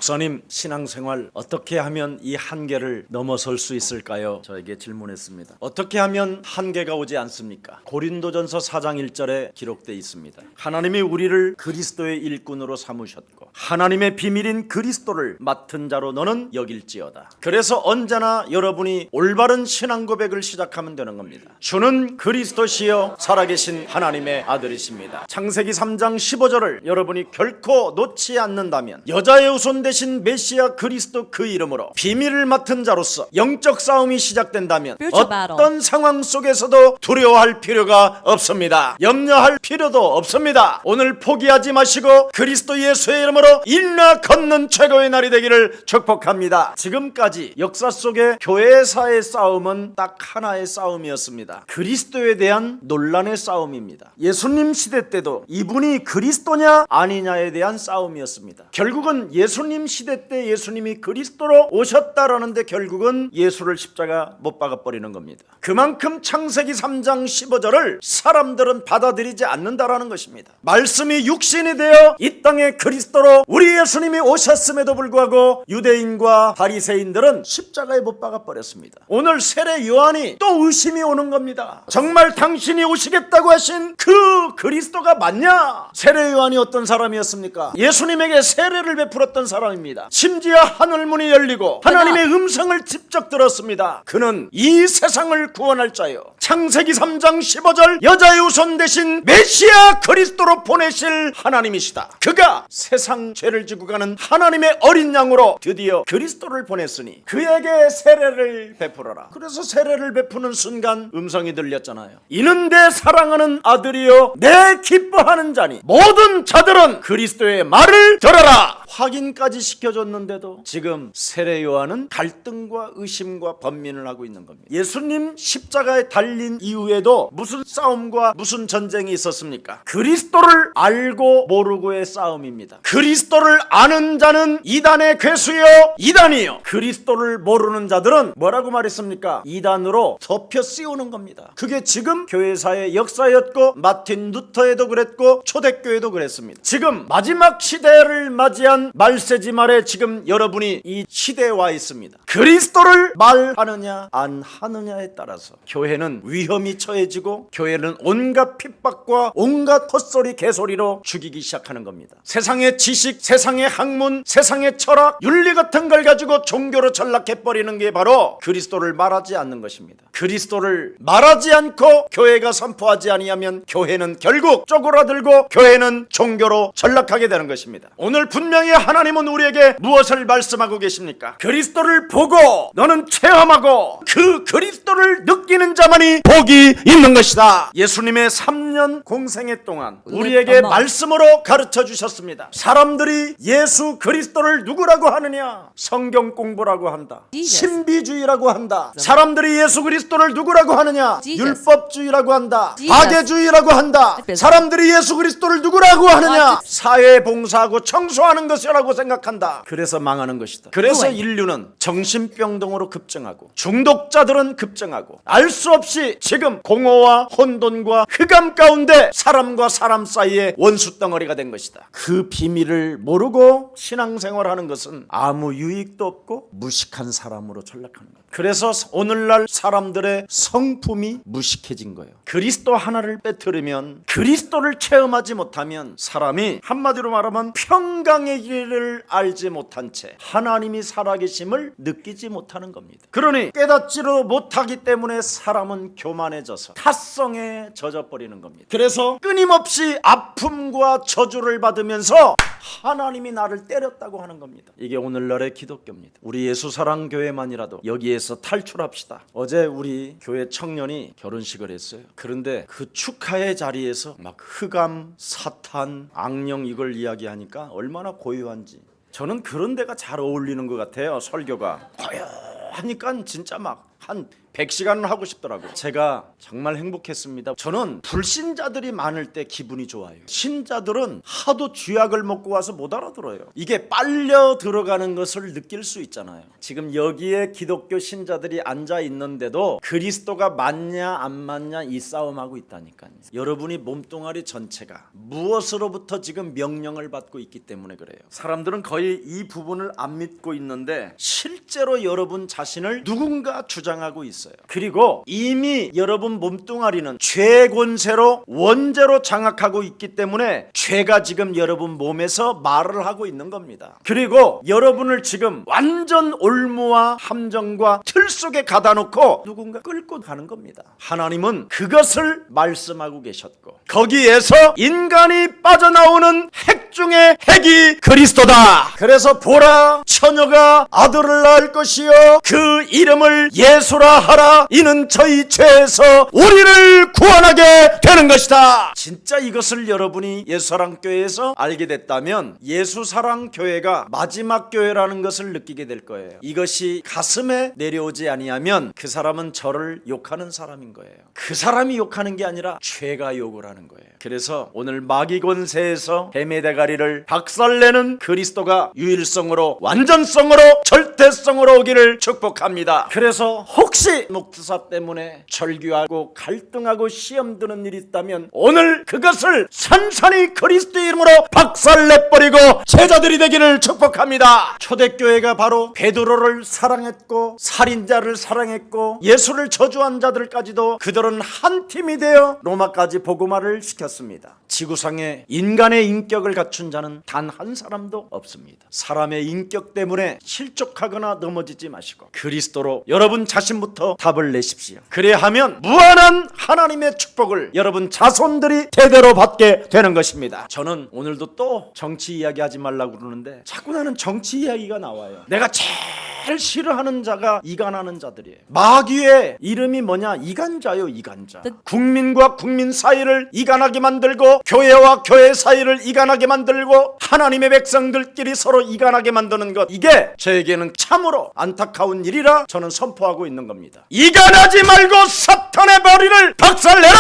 목사님, 신앙생활 어떻게 하면 이 한계를 넘어설 수 있을까요? 저에게 질문했습니다. 어떻게 하면 한계가 오지 않습니까? 고린도전서 4장 1절에 기록되어 있습니다. 하나님이 우리를 그리스도의 일꾼으로 삼으셨고 하나님의 비밀인 그리스도를 맡은 자로 너는 여길지어다. 그래서 언제나 여러분이 올바른 신앙 고백을 시작하면 되는 겁니다. 주는 그리스도시여 살아계신 하나님의 아들이십니다. 창세기 3장 15절을 여러분이 결코 놓지 않는다면 여자의 후손 대신 메시아 그리스도 그 이름으로 비밀을 맡은 자로서 영적 싸움이 시작된다면 어떤 상황 속에서도 두려워할 필요가 없습니다. 염려할 필요도 없습니다. 오늘 포기하지 마시고 그리스도 예수의 이름으로 일어나 걷는 최고의 날이 되기를 축복합니다. 지금까지 역사 속에 교회사의 싸움은 딱 하나의 싸움이었습니다. 그리스도에 대한 논란의 싸움입니다. 예수님 시대 때도 이분이 그리스도냐 아니냐에 대한 싸움이었습니다. 결국은 예수님 시대 때 예수님이 그리스도로 오셨다라는데 결국은 예수를 십자가 못 박아버리는 겁니다. 그만큼 창세기 3장 15절을 사람들은 받아들이지 않는다라는 것입니다. 말씀이 육신이 되어 이 땅에 그리스도로 우리 예수님이 오셨음에도 불구하고 유대인과 바리새인들은 십자가에 못 박아버렸습니다. 오늘 세례 요한이 또 의심이 오는 겁니다. 정말 당신이 오시겠다고 하신 그 그리스도가 맞냐? 세례 요한이 어떤 사람이었습니까? 예수님에게 세례를 베풀었던 사람입니다. 심지어 하늘문이 열리고 하나님의 음성을 직접 들었습니다. 그는 이 세상을 구원할 자요, 창세기 3장 15절 여자의 후손 대신 메시아 그리스도로 보내실 하나님이시다. 그가 세상 죄를 지고 가는 하나님의 어린 양으로 드디어 그리스도를 보냈으니 그에게 세례를 베풀어라. 그래서 세례를 베푸는 순간 음성이 들렸잖아요. 이는 내 사랑하는 아들이요 내 기뻐하는 자니 모든 자들은 그리스도의 말을 들어라. 확인까지 시켜줬는데도 지금 세례 요한은 갈등과 의심과 번민을 하고 있는 겁니다. 예수님 십자가에 달린 이후에도 무슨 싸움과 무슨 전쟁이 있었습니까? 그리스도를 알고 모르고의 싸움입니다. 그리스도를 아는 자는 이단의 괴수요 이단이요, 그리스도를 모르는 자들은 뭐라고 말했습니까? 이단으로 덮여 씌우는 겁니다. 그게 지금 교회사의 역사였고 마틴 루터에도 그랬고 초대교회도 그랬습니다. 지금 마지막 시대를 맞이한 말세지 말에 지금 여러분이 이 시대에 와 있습니다. 그리스도를 말하느냐 안 하느냐에 따라서 교회는 위험이 처해지고 교회는 온갖 핍박과 온갖 헛소리 개소리로 죽이기 시작하는 겁니다. 세상의 지식, 세상의 학문, 세상의 철학, 윤리 같은 걸 가지고 종교로 전락해버리는 게 바로 그리스도를 말하지 않는 것입니다. 그리스도를 말하지 않고 교회가 선포하지 아니하면 교회는 결국 쪼그라들고 교회는 종교로 전락하게 되는 것입니다. 오늘 분명히 하나님은 우리에게 무엇을 말씀하고 계십니까? 그리스도를 보고 너는 체험하고 그 그리스도를 느끼는 자만이 복이 있는 것이다. 예수님의 3년 공생애 동안 우리에게 말씀으로 가르쳐 주셨습니다. 사람들이 예수 그리스도를 누구라고 하느냐? 성경 공부라고 한다. 신비주의라고 한다. 사람들이 예수 그리스도를 누구라고 하느냐? 율법주의라고 한다. 박애주의라고 한다. 사람들이 예수 그리스도를 누구라고 하느냐? 사회봉사하고 청소하는 것이라고 생각한다. 그래서 망하는 것이다. 그래서 인류는 정신병동으로 급증하고 중독자들은 급증하고 알 수 없이 지금 공허와 혼돈과 흑암 가운데 사람과 사람 사이에 원수 덩어리가 된 것이다. 그 비밀을 모르고 신앙생활하는 것은 아무 유익도 없고 무식한 사람으로 전락하는 거다. 그래서 오늘날 사람들의 성품이 무식해진 거예요. 그리스도 하나를 빼뜨리면, 그리스도를 체험하지 못하면 사람이 한마디로 말하면 평강의 길을 알지 못한 채 하나님이 살아계심을 느끼지 못하는 겁니다. 그러니 깨닫지도 못하기 때문에 사람은 교만해져서 탓성에 젖어버리는 겁니다. 그래서 끊임없이 아픔과 저주를 받으면서 하나님이 나를 때렸다고 하는 겁니다. 이게 오늘날의 기독교입니다. 우리 예수사랑교회만이라도 여기에서 탈출합시다. 어제 우리 교회 청년이 결혼식을 했어요. 그런데 그 축하의 자리에서 막 흑암, 사탄, 악령 이걸 이야기하니까 얼마나 고요한지. 저는 그런 데가 잘 어울리는 것 같아요. 설교가 고요하니까 진짜 막 한 100시간은 하고 싶더라고요. 제가 정말 행복했습니다. 저는 불신자들이 많을 때 기분이 좋아요. 신자들은 하도 쥐약을 먹고 와서 못 알아들어요. 이게 빨려 들어가는 것을 느낄 수 있잖아요. 지금 여기에 기독교 신자들이 앉아 있는데도 그리스도가 맞냐 안 맞냐 이 싸움하고 있다니까요. 여러분이 몸뚱아리 전체가 무엇으로부터 지금 명령을 받고 있기 때문에 그래요. 사람들은 거의 이 부분을 안 믿고 있는데 실제로 여러분 자신을 누군가 주장하고 있어요. 그리고 이미 여러분 몸뚱아리는 죄 권세로 원죄로 장악하고 있기 때문에 죄가 지금 여러분 몸에서 말을 하고 있는 겁니다. 그리고 여러분을 지금 완전 올무와 함정과 틀 속에 가다 놓고 누군가 끌고 가는 겁니다. 하나님은 그것을 말씀하고 계셨고 거기에서 인간이 빠져나오는 핵 중에 핵이 그리스도다. 그래서 보라, 처녀가 아들을 낳을 것이요 그 이름을 예수라 하라. 이는 저희 죄에서 우리를 구원하게 되는 것이다. 진짜 이것을 여러분이 예수사랑교회에서 알게 됐다면 예수사랑교회가 마지막 교회라는 것을 느끼게 될 거예요. 이것이 가슴에 내려오지 아니하면 그 사람은 저를 욕하는 사람인 거예요. 그 사람이 욕하는 게 아니라 죄가 욕을 하는 거예요. 그래서 오늘 마귀 권세에서 뱀의 대가리를 박살내는 그리스도가 유일성으로 완전성으로 절대성으로 오기를 축복합니다. 그래서 혹시 목사 때문에 절규하고 갈등하고 시험 드는 일이 있다면 오늘 그것을 산산히 그리스도의 이름으로 박살내버리고 제자들이 되기를 축복합니다. 초대교회가 바로 베드로를 사랑했고 살인자를 사랑했고 예수를 저주한 자들까지도 그들은 한 팀이 되어 로마까지 복음화를 시켰습니다. 지구상에 인간의 인격을 갖춘 자는 단 한 사람도 없습니다. 사람의 인격 때문에 실족하거나 넘어지지 마시고 그리스도로 여러분 자신부터 답을 내십시오. 그래야 하면 무한한 하나님의 축복을 여러분 자손들이 대대로 받게 되는 것입니다. 저는 오늘도 또 정치 이야기 하지 말라고 그러는데 자꾸 나는 정치 이야기가 나와요. 내가 제일 싫어하는 자가 이간하는 자들이에요. 마귀의 이름이 뭐냐? 이간자요, 이간자. 국민과 국민 사이를 이간하게 만들고 교회와 교회 사이를 이간하게 만들고 하나님의 백성들끼리 서로 이간하게 만드는 것, 이게 저에게는 참으로 안타까운 일이라 저는 선포하고 있는 겁니다. 이간하지 말고 사탄의 머리를 박살내라!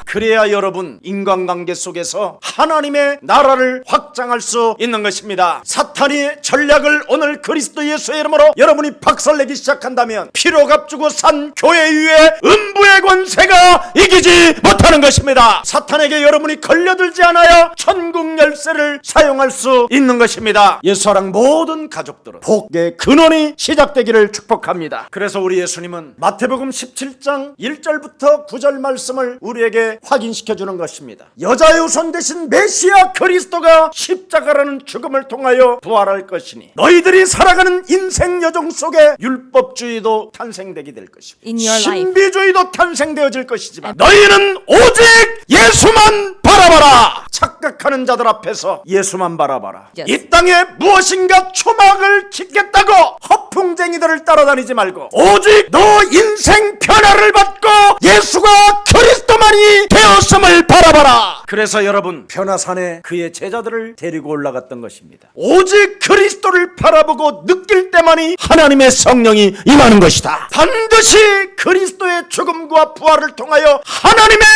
그래야 여러분 인간관계 속에서 하나님의 나라를 확장할 수 있는 것입니다. 사탄의 전략을 오늘 그리스도 예수의 이름으로 여러분이 박살내기 시작한다면 피로 값주고 산 교회 위에 음부의 권세가 이기지 못하는 것입니다. 사탄에게 여러분이 걸려들지 않아야 천국 열쇠를 사용할 수 있는 것입니다. 예수사랑 모든 가족들은 복의 근원이 시작되기를 축복합니다. 그래서 우리 예수님은 마태복음 17장 1절부터 9절 말씀을 우리에게 확인시켜 주는 것입니다. 여자의 후손 대신 메시아 그리스도가 십자가라는 죽음을 통하여 부활할 것이니 너희들이 살아가는 인생 여정 속에 율법주의도 탄생되게 될 것이고 신비주의도 탄생되어질 것이지만 너희는 오직 예수만 바라봐라. 착각하는 자들 앞에서 예수만 바라봐라. 이 땅에 무엇인가 초막을 짓겠다고 허풍쟁이들을 따라다니지 말고 오직 너 인생 변화를 받고 예수가 그리스도만이 되었음을 바라봐라. 그래서 여러분 변화산에 그의 제자들을 데리고 올라갔던 것입니다. 오직 그리스도를 바라보고 느낄 때만이 하나님의 성령이 임하는 것이다. 반드시 그리스도의 죽음과 부활을 통하여 하나님의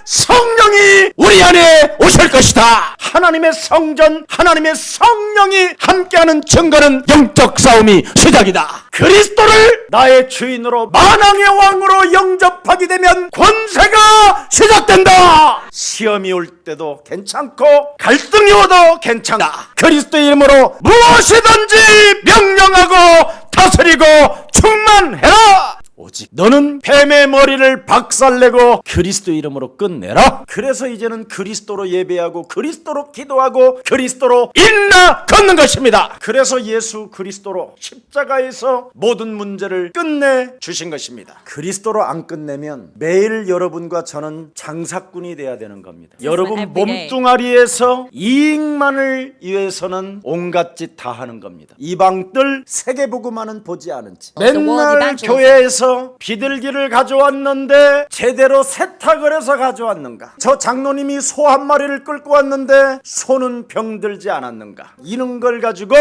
성령이 우리 안에 오실 것이다. 하나님의 성전, 하나님의 성령이 함께하는 증거는 영적 싸움이 시작이다. 그리스도를 나의 주인으로 만왕의 왕으로 영접하게 되면 권세가 시작된다. 시험이 올 때도 괜찮고 갈등이 오도 괜찮다. 그리스도의 이름으로 무엇이든지 명령하고 다스리고 충만해라. 오직 너는 뱀의 머리를 박살내고 그리스도 이름으로 끝내라. 그래서 이제는 그리스도로 예배하고 그리스도로 기도하고 그리스도로 일나 걷는 것입니다. 그래서 예수 그리스도로 십자가에서 모든 문제를 끝내 주신 것입니다. 그리스도로 안 끝내면 매일 여러분과 저는 장사꾼이 돼야 되는 겁니다. 여러분 몸뚱아리에서 이익만을 위해서는 온갖 짓 다 하는 겁니다. 이방들 세계복음화는 보지 않은지 맨날 교회에서 비둘기를 가져왔는데 제대로 세탁을 해서 가져왔는가? 저 장로님이 소 한 마리를 끌고 왔는데 소는 병들지 않았는가? 이런 걸 가지고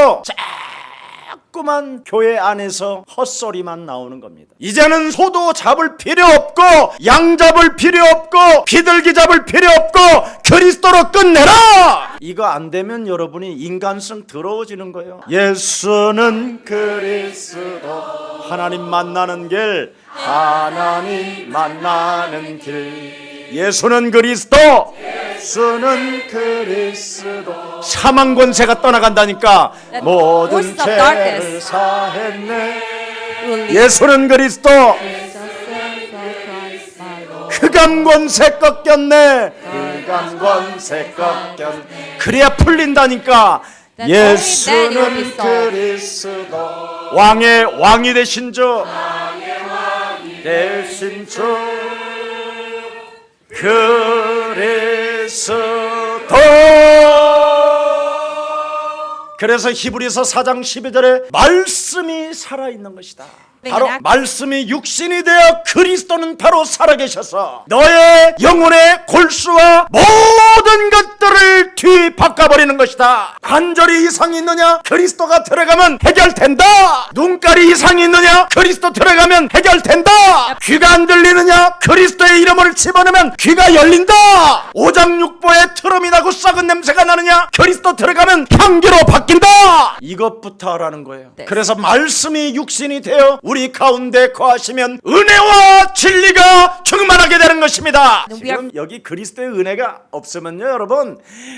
자꾸만 교회 안에서 헛소리만 나오는 겁니다. 이제는 소도 잡을 필요 없고 양 잡을 필요 없고 비둘기 잡을 필요 없고 그리스도로 끝내라. 이거 안 되면 여러분이 인간성 더러워지는 거예요. 예수는 그리스도, 하나님 만나는 길, 하나님 만나는 길. 예수는 그리스도, 예수는 그리스도. 사망 권세가 떠나간다니까. 모든 죄를 사했네. 예수는 그리스도. 흑암 권세 꺾였네. 흑암 권세 꺾였네. 그래야 풀린다니까. 예수는 그리스도. 왕의 왕이 되신 주, 되신 주 그리스도. 그래서 히브리서 4장 12절에 말씀이 살아있는 것이다. 바로 말씀이 육신이 되어 그리스도는 바로 살아계셔서 너의 영혼의 골수와 모든 것들을 뒤바꿔버리는 것이다. 관절이 이상이 있느냐? 그리스도가 들어가면 해결된다. 눈깔이 이상이 있느냐? 그리스도 들어가면 해결된다. 귀가 안 들리느냐? 그리스도의 이름을 집어넣으면 귀가 열린다. 오장육부에 트름이 나고 썩은 냄새가 나느냐? 그리스도 들어가면 향기로 바뀐다. 이것부터 하라는 거예요. 그래서 말씀이 육신이 되어 우리 가운데 거하시면 은혜와 진리가 충만하게 되는 것입니다. 지금 여기 그리스도의 은혜가 없으면요 여러분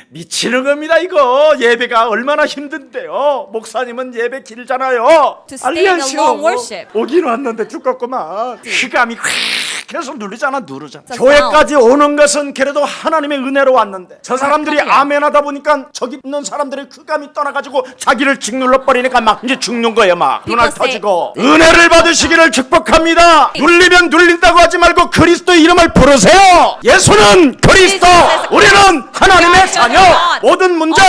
미치는 겁니다. 이거 예배가 얼마나 힘든데요. 목사님은 예배 길잖아요. 알리안시오 오긴 왔는데 두껍구만. 휘감이 계속 누르잖아. 교회까지 오는 것은 그래도 하나님의 은혜로 왔는데 저 사람들이 아멘 하다 보니까 저기 있는 사람들의 휘감이 떠나가지고 자기를 짓눌러 버리니까 막 이제 죽는 거예요. 막 눈알 터지고. 은혜를 받으시기를 축복합니다. 눌리면 눌린다고 하지 말고 그리스도의 이름을 부르세요. 예수는 그리스도, 우리는 하나님의 자녀. 모든 문제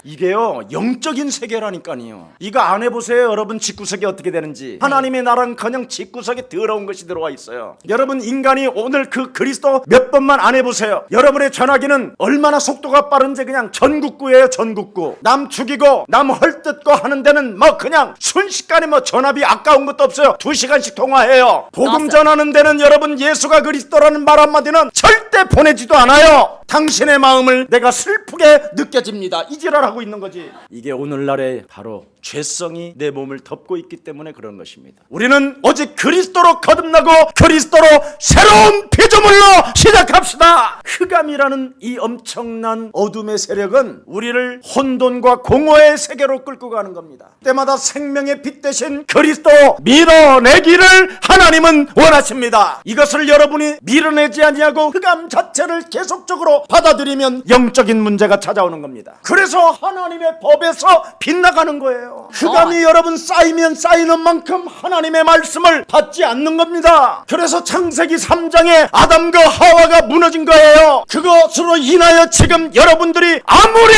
이게요 영적인 세계라니까요. 이거 안 해보세요 여러분. 집구석이 어떻게 되는지. 하나님의 나라는 그냥 집구석에 더러운 것이 들어와 있어요. 여러분 인간이 오늘 그 그리스도 몇 번만 안 해보세요. 여러분의 전화기는 얼마나 속도가 빠른지 그냥 전국구예요. 전국구. 남 죽이고 남 헐뜯고 하는 데는 뭐 그냥 순식간에 뭐 전화비 아까운 것도 없어요. 2시간씩 통화해요. 복음 전하는 데는 여러분 예수가 그리스도라는 말 한마디는 절대 보내지도 않아요. 당신의 마음을 내가 슬프게 느껴집니다. 이지랄하고 있는 거지. 이게 오늘날의 바로 죄성이 내 몸을 덮고 있기 때문에 그런 것입니다. 우리는 오직 그리스도로 거듭나고 그리스도로 새로운 피조물로 시작합시다. 흑암이라는 이 엄청난 어둠의 세력은 우리를 혼돈과 공허의 세계로 끌고 가는 겁니다. 때마다 생명의 빛 대신 그리스도 밀어내기를 하나님은 원하십니다. 이것을 여러분이 밀어내지 아니하고 흑암 자체를 계속적으로 받아들이면 영적인 문제가 찾아오는 겁니다. 그래서 하나님의 법에서 빗나가는 거예요. 흑암이 여러분 쌓이면 쌓이는 만큼 하나님의 말씀을 받지 않는 겁니다. 그래서 창세기 3장에 아담과 하와가 무너진 거예요. 그것으로 인하여 지금 여러분들이 아무리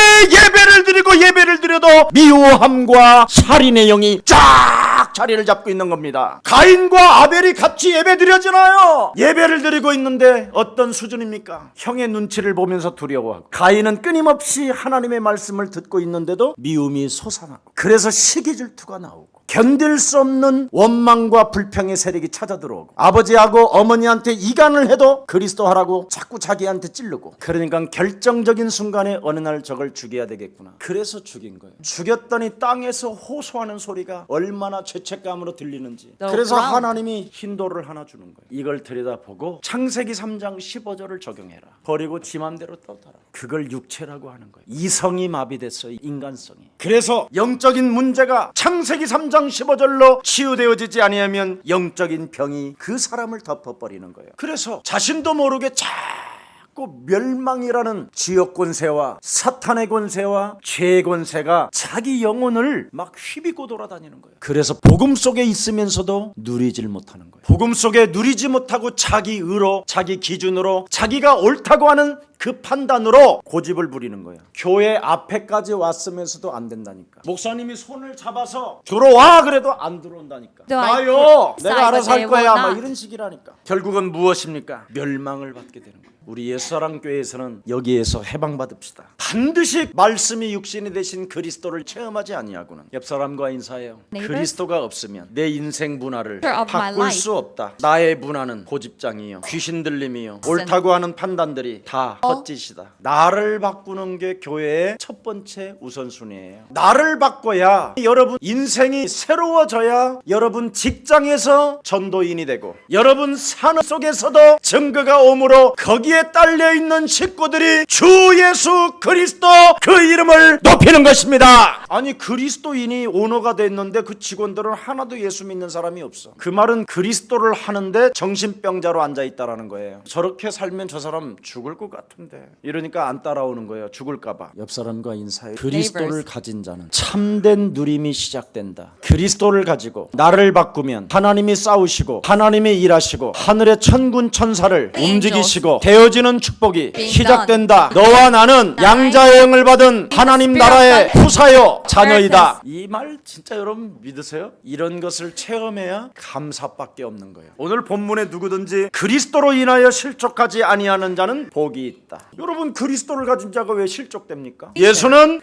예배를 드려도 미워함과 살인의 영이 쫙 자리를 잡고 있는 겁니다. 가인과 아벨이 같이 예배 드려지나요? 예배를 드리고 있는데 어떤 수준입니까? 형의 눈치를 보면서 두려워하고, 가인은 끊임없이 하나님의 말씀을 듣고 있는데도 미움이 솟아나고, 그래서 시기 질투가 나오고, 견딜 수 없는 원망과 불평의 세력이 찾아 들어오고, 아버지하고 어머니한테 이간을 해도 그리스도 하라고 자꾸 자기한테 찌르고, 그러니까 결정적인 순간에 어느 날 저걸 죽여야 되겠구나. 그래서 죽인 거예요. 죽였더니 땅에서 호소하는 소리가 얼마나 죄책감으로 들리는지. 그래서 하나님이 힌도를 하나 주는 거예요. 이걸 들여다보고 창세기 3장 15절을 적용해라. 버리고 지 맘대로 떠더라. 그걸 육체라고 하는 거예요. 이성이 마비됐어요. 인간성이. 그래서 영적인 문제가 창세기 3장 15절로 치유되어지지 아니하면 영적인 병이 그 사람을 덮어버리는 거예요. 그래서 자신도 모르게 자꾸 멸망이라는 지옥 권세와 사탄의 권세와 죄의 권세가 자기 영혼을 막 휘비고 돌아다니는 거예요. 그래서 복음 속에 있으면서도 누리질 못하는 거예요. 복음 속에 누리지 못하고 자기 의로, 자기 기준으로, 자기가 옳다고 하는 그 판단으로 고집을 부리는 거예요. 교회 앞에까지 왔으면서도 안 된다니까. 목사님이 손을 잡아서 들어와 그래도 안 들어온다니까. 나요, 내가 알아서 할 거야, 막 이런 식이라니까. 결국은 무엇입니까? 멸망을 받게 되는 거예요. 우리 옛사랑교회에서는 여기에서 해방받읍시다. 반드시 말씀이 육신이 되신 그리스도를 체험하지 아니하고는 옆사람과 인사해요. 그리스도가 없으면 내 인생 문화를 바꿀 수 없다. 나의 문화는 고집장이요, 귀신 들림이요, 옳다고 하는 판단들이 다 헛짓이다. 나를 바꾸는 게 교회의 첫 번째 우선순위예요. 나를 바꿔야 여러분 인생이 새로워져야 여러분 직장에서 전도인이 되고 여러분 산업 속에서도 증거가 오므로 거기에 딸려있는 식구들이 주 예수 그리스도 그 이름을 높이는 것입니다. 아니 그리스도인이 오너가 됐는데 그 직원들은 하나도 예수 믿는 사람이 없어. 그 말은 그리스도를 하는데 정신병자로 앉아있다라는 거예요. 저렇게 살면 저 사람 죽을 것 같은데 이러니까 안 따라오는 거예요. 죽을까 봐. 옆 사람과 인사해. 그리스도를 가진 자는 참된 누림이 시작된다. 그리스도를 가지고 나를 바꾸면 하나님이 싸우시고 하나님이 일하시고 하늘의 천군 천사를 움직이시고 되어지는 축복이 시작된다. 너와 나는 양자의 영을 받은 하나님 나라의 후사요 자녀이다. 이 말 진짜 여러분 믿으세요? 이런 것을 체험해야 감사밖에 없는 거예요. 오늘 본문에 누구든지 그리스도로 인하여 실족하지 아니하는 자는 복이 있다. 여러분 그리스도를 가진 자가 왜 실족됩니까? 예수는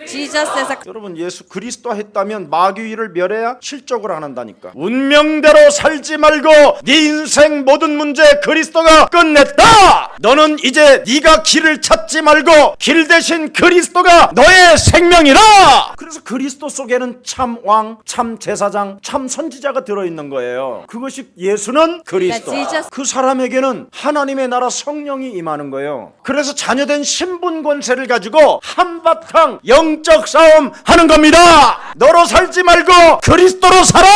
여러분 예수 그리스도 했다면 마귀를 멸해야 실족을 안 한다니까. 운명대로 살지 말고 네 인생 모든 문제 그리스도가 끝냈다. 너는 이제 네가 길을 찾지 말고 길 대신 그리스도가 너의 생명이라. 그래서 그리스도 속에는 참 왕, 참 제사장, 참 선지자가 들어있는 거예요. 그것이 예수는 그리스도. 그 사람에게는 하나님의 나라 성령이 임하는 거예요. 그래서 자녀된 신분 권세를 가지고 한바탕 영적 싸움 하는 겁니다. 너로 살지 말고 그리스도로 살아.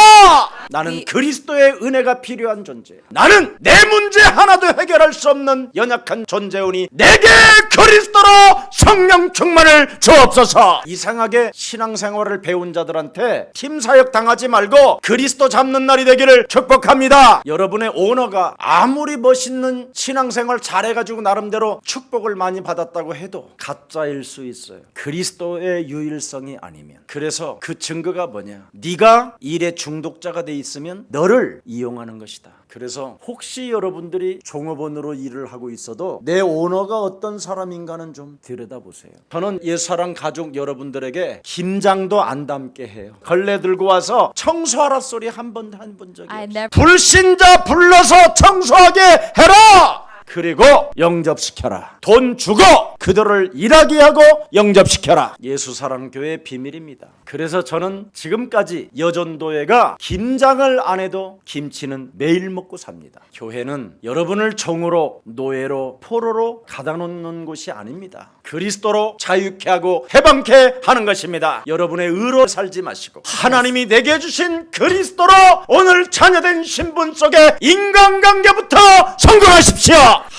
나는 그리스도의 은혜가 필요한 존재. 나는 내 문제 하나도 해결할 수 없는 연약한 존재오니 내게 그리스도로 성령 충만을 주옵소서. 이상하게 신앙생활을 배운 자들한테 팀사역 당하지 말고 그리스도 잡는 날이 되기를 축복합니다. 여러분의 오너가 아무리 멋있는 신앙생활 잘해가지고 나름대로 축복을 많이 받았다고 해도 가짜일 수 있어요. 그리스도의 유일성이 아니면. 그래서 그 증거가 뭐냐? 네가 일의 중독자가 돼 있으면 너를 이용하는 것이다. 그래서 혹시 여러분들이 종업원으로 일을 하고 있어도 내 오너가 어떤 사람인가는 좀 들여다보세요. 저는 옛사랑 가족 여러분들에게 김장도 안 담게 해요. 걸레 들고 와서 청소하라 소리 한 번도 한 본 적이 없어요. 불신자 불러서 청소하게 해라. 그리고 영접시켜라. 돈 주고 그들을 일하게 하고 영접시켜라. 예수사랑교회의 비밀입니다. 그래서 저는 지금까지 여전도회가 김장을 안 해도 김치는 매일 먹고 삽니다. 교회는 여러분을 종으로 노예로 포로로 가다 놓는 곳이 아닙니다. 그리스도로 자유케 하고 해방케 하는 것입니다. 여러분의 의로 살지 마시고 하나님이 내게 주신 그리스도로 오늘 자녀된 신분 속에 인간관계부터 성공하십시오.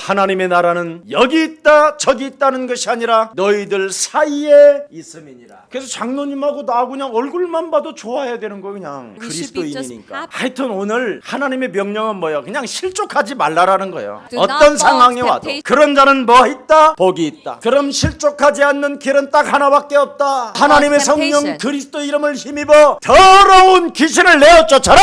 하나님의 나라는 여기 있다 저기 있다는 것이 아니라 너희들 사이에 있음이니라. 그래서 장로님하고 나 그냥 얼굴만 봐도 좋아해야 되는 거예요. 그냥 그리스도인이니까. 하여튼 오늘 하나님의 명령은 뭐예요? 그냥 실족하지 말라라는 거예요. 어떤 상황이 와도. 그런 자는 뭐 있다? 복이 있다. 그럼 실족하지 않는 길은 딱 하나밖에 없다. 하나님의 성령 그리스도 이름을 힘입어 더러운 귀신을 내어 쫓아라.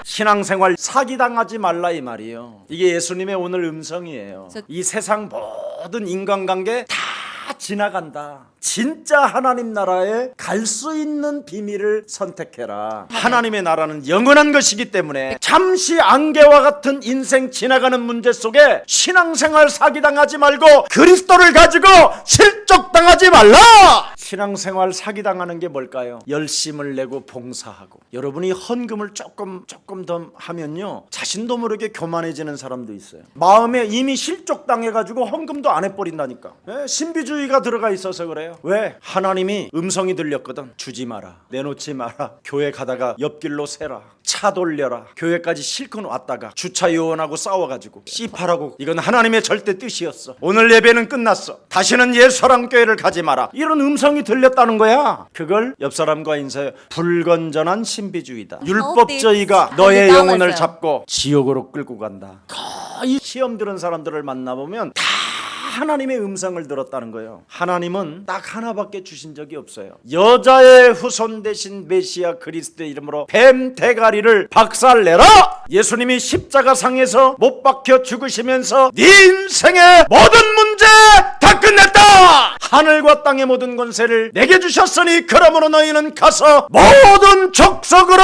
신앙생활 사기당하지 말라 이 말이에요. 이게 예수님의 오늘 음성이에요. 이 세상 모든 인간관계 다 지나간다. 진짜 하나님 나라에 갈 수 있는 비밀을 선택해라. 하나님의 나라는 영원한 것이기 때문에 잠시 안개와 같은 인생 지나가는 문제 속에 신앙생활 사기당하지 말고 그리스도를 가지고 실족당하지 말라. 신앙생활 사기당하는 게 뭘까요? 열심을 내고 봉사하고 여러분이 헌금을 조금 더 하면요 자신도 모르게 교만해지는 사람도 있어요. 마음에 이미 실족당해가지고 헌금도 안 해버린다니까. 신비주의가 들어가 있어서 그래요. 왜? 하나님이 음성이 들렸거든. 주지 마라, 내놓지 마라, 교회 가다가 옆길로 새라, 차 돌려라, 교회까지 실컷 왔다가 주차 요원하고 싸워가지고 씨파라고. 이건 하나님의 절대 뜻이었어. 오늘 예배는 끝났어, 다시는 예수사랑교회를 가지 마라, 이런 음성이 들렸다는 거야. 그걸 옆사람과 인사해. 불건전한 신비주의다. 율법주의가 너의 영혼을 잡고 지옥으로 끌고 간다. 거의 시험 들은 사람들을 만나보면 다 하나님의 음성을 들었다는 거예요. 하나님은 딱 하나밖에 주신 적이 없어요. 여자의 후손 대신 메시아 그리스도의 이름으로 뱀 대가리를 박살내라! 예수님이 십자가상에서 못 박혀 죽으시면서 네 인생의 모든 문제 다 끝냈다! 하늘과 땅의 모든 권세를 내게 주셨으니 그러므로 너희는 가서 모든 족속으로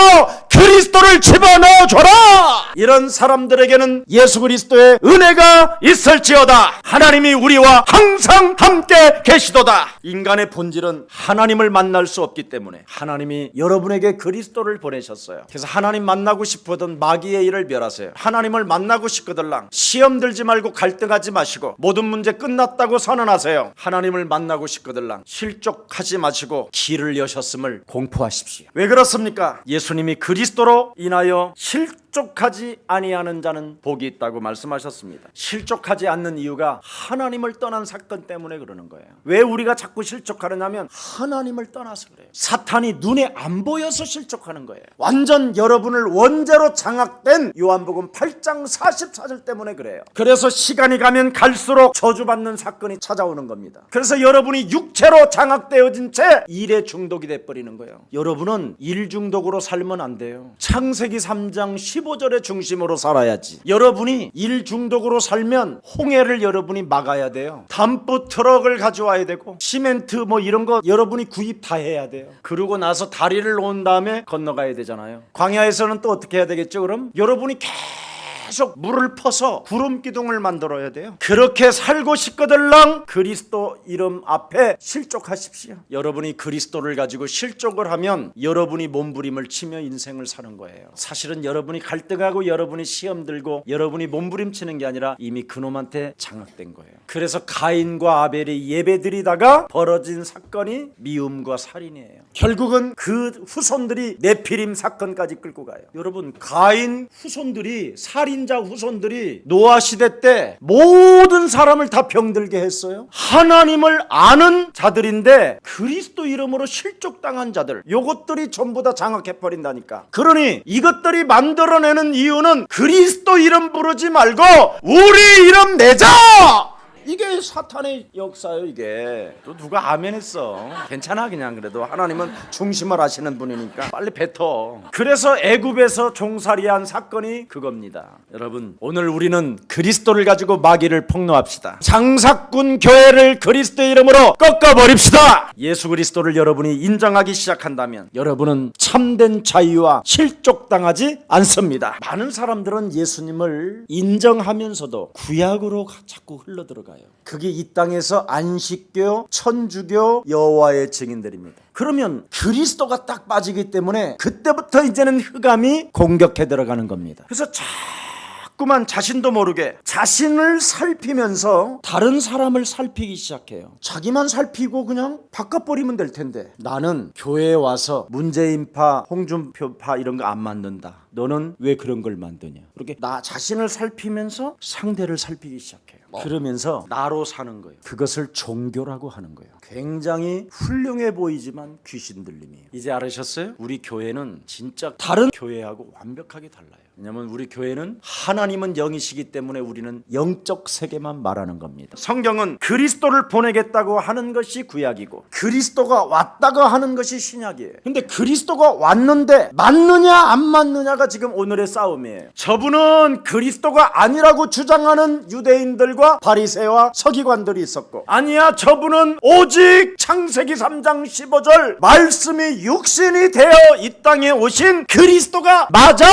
그리스도를 집어넣어줘라! 이런 사람들에게는 예수 그리스도의 은혜가 있을지어다. 하나님이 우리와 항상 함께 계시도다. 인간의 본질은 하나님을 만날 수 없기 때문에 하나님이 여러분에게 그리스도를 보내셨어요. 그래서 하나님 만나고 싶거든 마귀의 일을 멸하세요. 하나님을 만나고 싶거들랑 시험 들지 말고 갈등하지 마시고 모든 문제 끝났다고 선언하세요. 하나님을 만나고 싶거들랑 실족하지 마시고 길을 여셨음을 공포하십시오. 왜 그렇습니까? 예수님이 그리스도로 인하여 실족하지 아니하는 자는 복이 있다고 말씀하셨습니다. 실족하지 않는 이유가 하나님을 떠난 사건 때문에 그러는 거예요. 왜 우리가 자꾸 실족하느냐면 하나님을 떠나서 그래요. 사탄이 눈에 안 보여서 실족하는 거예요. 완전 여러분을 원죄로 장악된 요한복음 8장 44절 때문에 그래요. 그래서 시간이 가면 갈수록 저주받는 사건이 찾아오는 겁니다. 그래서 여러분이 육체로 장악되어진 채 일에 중독이 돼버리는 거예요. 여러분은 일 중독으로 살면 안 돼요. 창세기 3장 15절의 중심으로 살아야지. 여러분이 일 중독으로 살면 홍해를 여러분이 막아야 돼요. 담프 트럭을 가져와야 되고 시멘트 뭐 이런 거 여러분이 구입 다 해야 돼요. 그러고 나서 다리를 놓은 다음에 건너가야 되잖아요. 광야에서는 또 어떻게 해야 되겠죠? 그럼 여러분이 계속 물을 퍼서 구름 기둥을 만들어야 돼요. 그렇게 살고 싶거들랑 그리스도 이름 앞에 실족하십시오. 여러분이 그리스도를 가지고 실족을 하면 여러분이 몸부림을 치며 인생을 사는 거예요. 사실은 여러분이 갈등하고 여러분이 시험 들고 여러분이 몸부림치는 게 아니라 이미 그놈한테 장악된 거예요. 그래서 가인과 아벨이 예배드리다가 벌어진 사건이 미움과 살인이에요. 결국은 그 후손들이 네피림 사건까지 끌고 가요. 여러분, 가인 후손들이 살인자 후손들이 노아 시대 때 모든 사람을 다 병들게 했어요. 하나님을 아는 자들인데 그리스도 이름으로 실족당한 자들, 요것들이 전부 다 장악해버린다니까. 그러니 이것들이 만들어내는 이유는 그리스도 이름 부르지 말고 우리 이름 내자! 이게 사탄의 역사예요. 이게 또 누가 아멘 했어. 괜찮아. 그냥 그래도 하나님은 중심을 하시는 분이니까 빨리 뱉어. 그래서 애굽에서 종살이한 사건이 그겁니다. 여러분, 오늘 우리는 그리스도를 가지고 마귀를 폭로합시다. 장사꾼 교회를 그리스도의 이름으로 꺾어버립시다. 예수 그리스도를 여러분이 인정하기 시작한다면 여러분은 참된 자유와 실족당하지 않습니다. 많은 사람들은 예수님을 인정하면서도 구약으로 자꾸 흘러들어가요. 그게 이 땅에서 안식교, 천주교, 여호와의 증인들입니다. 그러면 그리스도가 딱 빠지기 때문에 그때부터 이제는 흑암이 공격해 들어가는 겁니다. 그래서 자꾸만 자신도 모르게 자신을 살피면서 다른 사람을 살피기 시작해요. 자기만 살피고 그냥 바꿔버리면 될 텐데, 나는 교회에 와서 문재인파, 홍준표파 이런 거 안 만든다. 너는 왜 그런 걸 만드냐. 그렇게 나 자신을 살피면서 상대를 살피기 시작해요. 그러면서 나로 사는 거예요. 그것을 종교라고 하는 거예요. 굉장히 훌륭해 보이지만 귀신 들림이에요. 이제 알으셨어요? 우리 교회는 진짜 다른 교회하고 완벽하게 달라요. 왜냐하면 우리 교회는 하나님은 영이시기 때문에 우리는 영적 세계만 말하는 겁니다. 성경은 그리스도를 보내겠다고 하는 것이 구약이고 그리스도가 왔다고 하는 것이 신약이에요. 근데 그리스도가 왔는데 맞느냐 안 맞느냐가 지금 오늘의 싸움이에요. 저분은 그리스도가 아니라고 주장하는 유대인들과 바리새와 서기관들이 있었고, 아니야 저분은 오직 창세기 3장 15절 말씀이 육신이 되어 이 땅에 오신 그리스도가 맞아!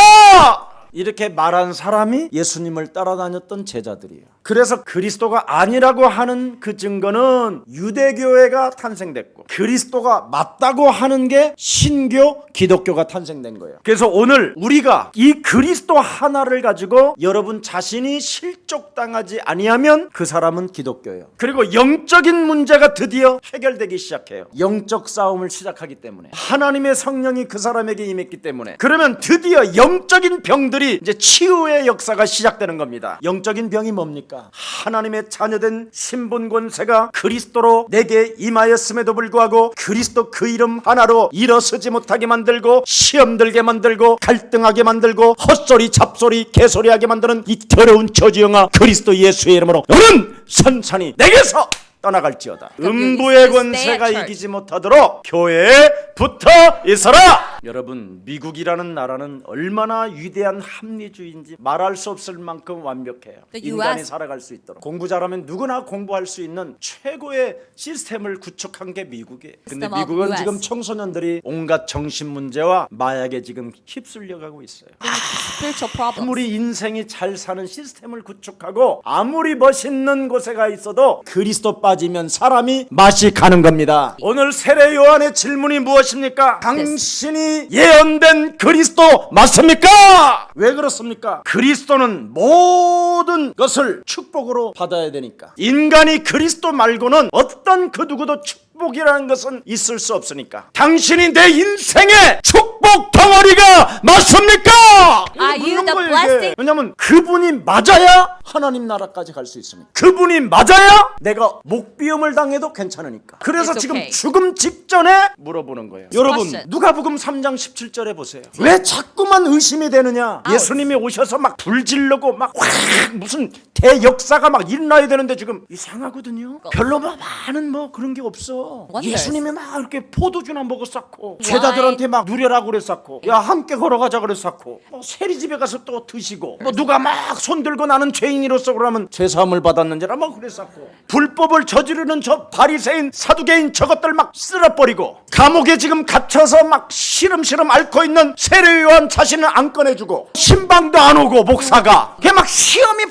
이렇게 말한 사람이 예수님을 따라다녔던 제자들이에요. 그래서 그리스도가 아니라고 하는 그 증거는 유대교회가 탄생됐고 그리스도가 맞다고 하는 게 신교, 기독교가 탄생된 거예요. 그래서 오늘 우리가 이 그리스도 하나를 가지고 여러분 자신이 실족당하지 아니하면 그 사람은 기독교예요. 그리고 영적인 문제가 드디어 해결되기 시작해요. 영적 싸움을 시작하기 때문에 하나님의 성령이 그 사람에게 임했기 때문에, 그러면 드디어 영적인 병들이 이제 치유의 역사가 시작되는 겁니다. 영적인 병이 뭡니까? 어떻습니까? 하나님의 자녀된 신분 권세가 그리스도로 내게 임하였음에도 불구하고 그리스도 그 이름 하나로 일어서지 못하게 만들고 시험 들게 만들고 갈등하게 만들고 헛소리 잡소리 개소리하게 만드는 이 더러운 저주영아 그리스도 예수의 이름으로 너는 선산이 내게서 떠나갈지어다. 음부의 권세가 이기지 못하도록 교회에 붙어 있어라. 여러분, 미국이라는 나라는 얼마나 위대한 합리주의인지 말할 수 없을 만큼 완벽해요. 인간이 살아갈 수 있도록 공부 잘하면 누구나 공부할 수 있는 최고의 시스템을 구축한 게 미국이에요. 근데 미국은 지금 청소년들이 온갖 정신 문제와 마약에 지금 휩쓸려가고 있어요. 아무리 인생이 잘 사는 시스템을 구축하고 아무리 멋있는 곳에 가 있어도 그리스도 빠지면 사람이 맛이 가는 겁니다. 오늘 세례 요한의 질문이 무엇입니까? 당신이 예언된 그리스도 맞습니까? 왜 그렇습니까? 그리스도는 모든 것을 축복으로 받아야 되니까. 인간이 그리스도 말고는 어떤 그 누구도 축복이라는 것은 있을 수 없으니까. 당신이 내 인생의 축복 덩어리가 맞습니까? 왜냐면 그분이 맞아야 하나님 나라까지 갈 수 있습니다. 그분이 맞아야 내가 목비움을 당해도 괜찮으니까. 그래서 지금 죽음 직전에 물어보는 거예요. 여러분, 누가복음 3장 17절에 보세요. 왜 자꾸만 의심이 되느냐? 예수님이 오셔서 막 불질르고 막 무슨 대역사가 막 일어나야 되는데 지금 이상하거든요. 별로 많은 뭐 그런 게 없어. 예수님이 막 이렇게 포도주나 먹었었고 제자들한테 막 누려라고 그랬었고 야 함께 걸어가자 그랬었고 뭐 세리집에 가서 또 드시고 뭐 누가 막 손들고 나는 죄인이로서 그러면 죄사함을 받았는지라 뭐 그랬었고 불법을 저지르는 저 바리새인 사두개인 저것들 막 쓸어버리고 감옥에 지금 갇혀서 막 시름시름 앓고 있는 세례요한 자신을 안 꺼내주고 신방도 안 오고 목사가 그게 막 시험이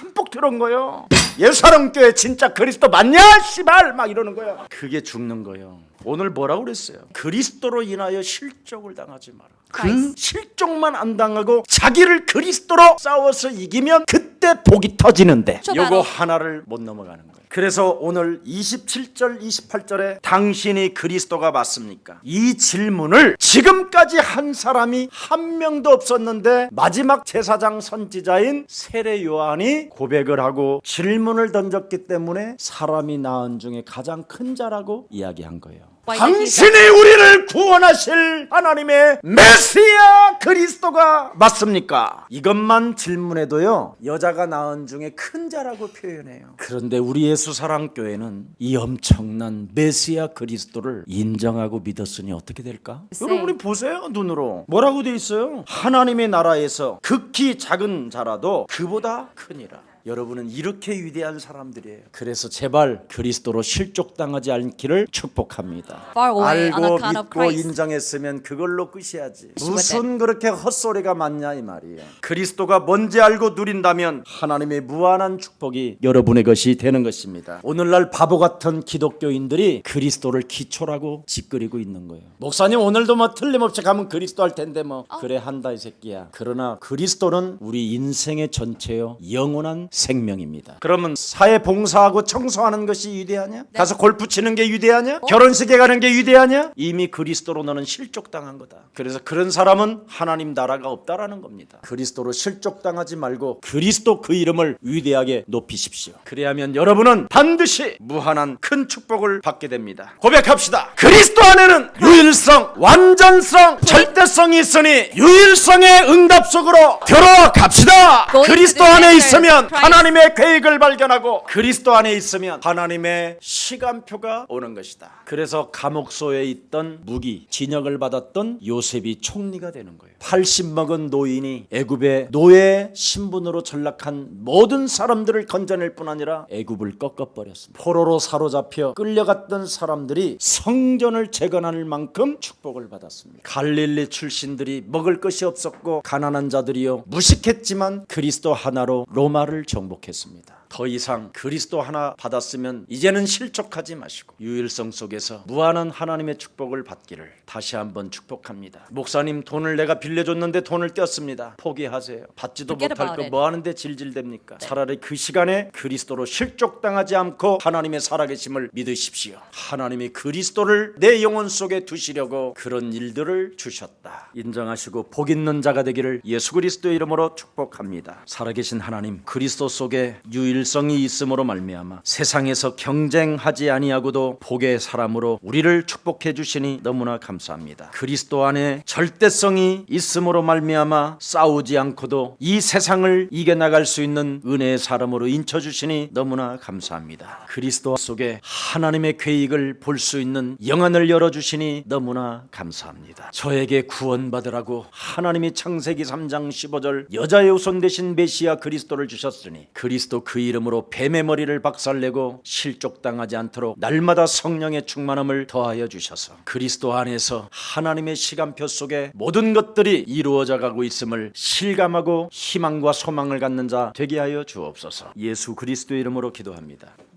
듬뿍 들어온 거예요. 예수사랑교회 진짜 그리스도 맞냐 씨발 막 이러는 거야. 그게 죽는 거예요. 오늘 뭐라고 그랬어요? 그리스도로 인하여 실족을 당하지 마라. 그 실족만 안 당하고 자기를 그리스도로 싸워서 이기면 그때 복이 터지는데 요거 하나를 못 넘어가는 거예요. 그래서 오늘 27절 28절에 당신이 그리스도가 맞습니까? 이 질문을 지금까지 한 사람이 한 명도 없었는데 마지막 제사장 선지자인 세례 요한이 고백을 하고 질문을 던졌기 때문에 사람이 낳은 중에 가장 큰 자라고 이야기한 거예요. 당신이 우리를 구원하실 하나님의 메시아 그리스도가 맞습니까? 이것만 질문해도요 여자가 낳은 중에 큰 자라고 표현해요. 그런데 우리 예수사랑교회는 이 엄청난 메시아 그리스도를 인정하고 믿었으니 어떻게 될까? 여러분이 보세요. 눈으로 뭐라고 돼 있어요? 하나님의 나라에서 극히 작은 자라도 그보다 크니라. 여러분은 이렇게 위대한 사람들이에요. 그래서 제발 그리스도로 실족당하지 않기를 축복합니다. 알고 믿고 인정했으면 그걸로 끝이야지. 무슨 그렇게 헛소리가 많냐 이 말이에요. 그리스도가 뭔지 알고 누린다면 하나님의 무한한 축복이 여러분의 것이 되는 것입니다. 오늘날 바보 같은 기독교인들이 그리스도를 기초라고 짓거리고 있는 거예요. 목사님 오늘도 뭐 틀림없이 가면 그리스도 할 텐데 뭐 그래 한다 이 새끼야. 그러나 그리스도는 우리 인생의 전체요 영원한 생명입니다. 그러면 사회 봉사하고 청소하는 것이 위대하냐? 가서 골프 치는 게 위대하냐? 결혼식에 가는 게 위대하냐? 이미 그리스도로 너는 실족당한 거다. 그래서 그런 사람은 하나님 나라가 없다라는 겁니다. 그리스도로 실족당하지 말고 그리스도 그 이름을 위대하게 높이십시오. 그래야면 여러분은 반드시 무한한 큰 축복을 받게 됩니다. 고백합시다. 그리스도 안에는 유일성, 완전성, 절대성이 있으니 유일성의 응답 속으로 들어갑시다. 그리스도 안에 있으면 하나님의 계획을 발견하고 그리스도 안에 있으면 하나님의 시간표가 오는 것이다. 그래서 감옥소에 있던 무기, 진역을 받았던 요셉이 총리가 되는 거예요. 80 먹은 노인이 애굽의 노예 신분으로 전락한 모든 사람들을 건져낼 뿐 아니라 애굽을 꺾어버렸습니다. 포로로 사로잡혀 끌려갔던 사람들이 성전을 재건할 만큼 축복을 받았습니다. 갈릴리 출신들이 먹을 것이 없었고 가난한 자들이요 무식했지만 그리스도 하나로 로마를 정복했습니다. 더 이상 그리스도 하나 받았으면 이제는 실족하지 마시고 유일성 속에서 무한한 하나님의 축복을 받기를 다시 한번 축복합니다. 목사님 돈을 내가 빌려줬는데 돈을 떼었습니다. 포기하세요. 받지도 못할 거 뭐 하는데 질질댑니까? 차라리 그 시간에 그리스도로 실족당하지 않고 하나님의 살아계심을 믿으십시오. 하나님이 그리스도를 내 영혼 속에 두시려고 그런 일들을 주셨다. 인정하시고 복 있는 자가 되기를 예수 그리스도의 이름으로 축복합니다. 살아계신 하나님, 그리스도 속에 유일 일성이 있음으로 말미암아 세상에서 경쟁하지 아니하고도 복의 사람으로 우리를 축복해 주시니 너무나 감사합니다. 그리스도 안에 절대성이 있음으로 말미암아 싸우지 않고도 이 세상을 이겨나갈 수 있는 은혜의 사람으로 인쳐 주시니 너무나 감사합니다. 그리스도 속에 하나님의 계획을 볼 수 있는 영안을 열어주시니 너무나 감사합니다. 저에게 구원받으라고 하나님이 창세기 3장 15절 여자의 후손 되신 메시아 그리스도를 주셨으니 그리스도 그 이름으로 뱀의 머리를 박살내고 실족당하지 않도록 날마다 성령의 충만함을 더하여 주셔서 그리스도 안에서 하나님의 시간표 속에 모든 것들이 이루어져 가고 있음을 실감하고 희망과 소망을 갖는 자 되게 하여 주옵소서. 예수 그리스도의 이름으로 기도합니다.